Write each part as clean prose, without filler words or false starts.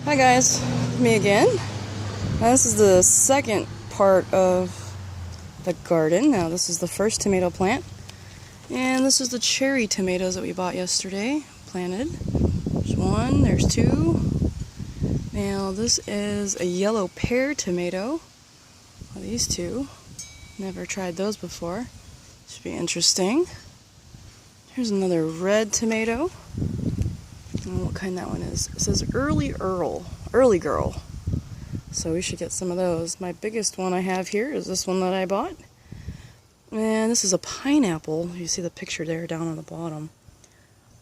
Hi guys, me again. Now this is the second part of the garden. Now this is the first tomato plant, and this is the cherry tomatoes that we bought yesterday, planted. There's one, there's two. Now this is a yellow pear tomato. Well, these two, never tried those before. Should be interesting. Here's another red tomato. I don't know what kind that one is. It says Early Girl. So we should get some of those. My biggest one I have here is this one that I bought. And this is a pineapple. You see the picture there down on the bottom.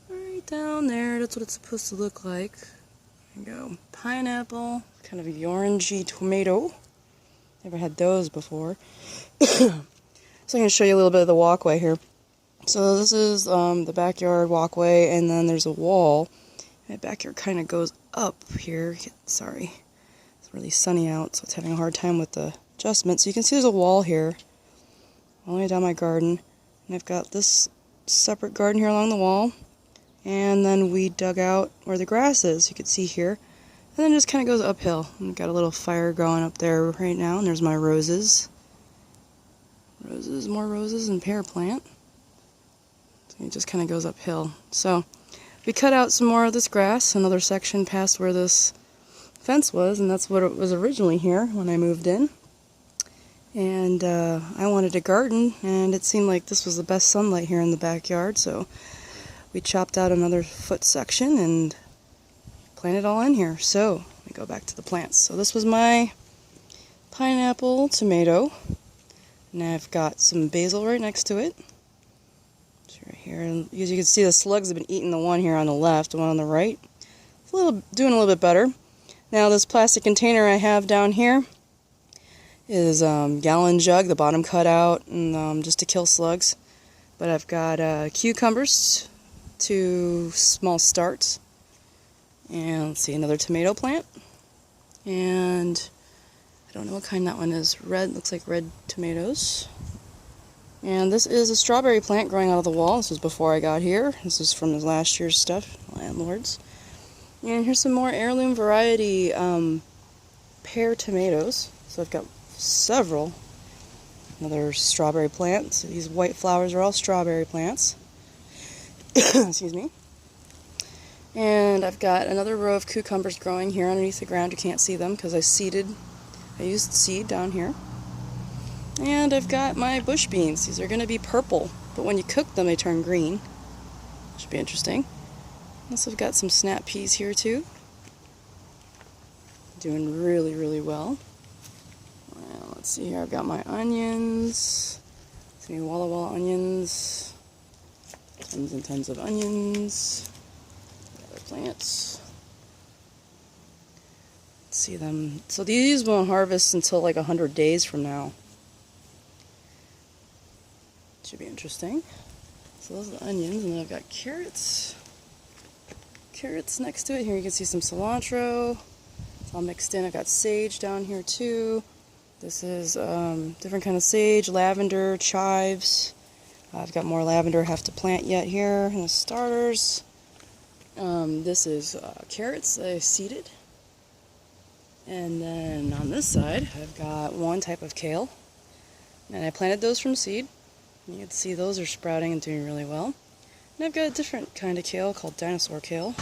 Right down there, that's what it's supposed to look like. There you go. Pineapple, kind of a orangey tomato. Never had those before. So I'm going to show you a little bit of the walkway here. So this is the backyard walkway, and then there's a wall. My backyard kind of goes up here. Sorry, it's really sunny out, so it's having a hard time with the adjustment. So you can see there's a wall here, all the way down my garden. And I've got this separate garden here along the wall. And then we dug out where the grass is, you can see here. And then it just kind of goes uphill. And I've got a little fire going up there right now, and there's my roses. More roses, and pear plant. So it just kind of goes uphill. So we cut out some more of this grass, another section past where this fence was, and that's what it was originally here when I moved in. And I wanted a garden, and it seemed like this was the best sunlight here in the backyard, so we chopped out another foot section and planted all in here. So let me go back to the plants. So this was my pineapple tomato, and I've got some basil right next to it. Right here, and as you can see, the slugs have been eating the one here on the left, the one on the right. It's doing a little bit better. Now this plastic container I have down here is gallon jug, the bottom cut out, and just to kill slugs. But I've got cucumbers, 2 small starts, and let's see, another tomato plant, and I don't know what kind that one is. Red, looks like red tomatoes. And this is a strawberry plant growing out of the wall. This was before I got here. This is from the last year's stuff, landlords. And here's some more heirloom variety pear tomatoes. So I've got several. Another strawberry plant. So these white flowers are all strawberry plants. Excuse me. And I've got another row of cucumbers growing here underneath the ground. You can't see them because I used seed down here. And I've got my bush beans. These are going to be purple, but when you cook them, they turn green. Should be interesting. Also, I've got some snap peas here too. Doing really, really well. Well, let's see here. I've got my onions. Some Walla Walla onions. Tons and tons of onions. Other plants. Let's see them. So these won't harvest until like 100 days from now. Should be interesting. So those are the onions, and then I've got carrots. Carrots next to it. Here you can see some cilantro. It's all mixed in. I've got sage down here too. This is different kind of sage, lavender, chives. I've got more lavender I have to plant yet here in the starters. This is carrots that I seeded. And then on this side, I've got one type of kale. And I planted those from seed. You can see those are sprouting and doing really well. And I've got a different kind of kale called dinosaur kale.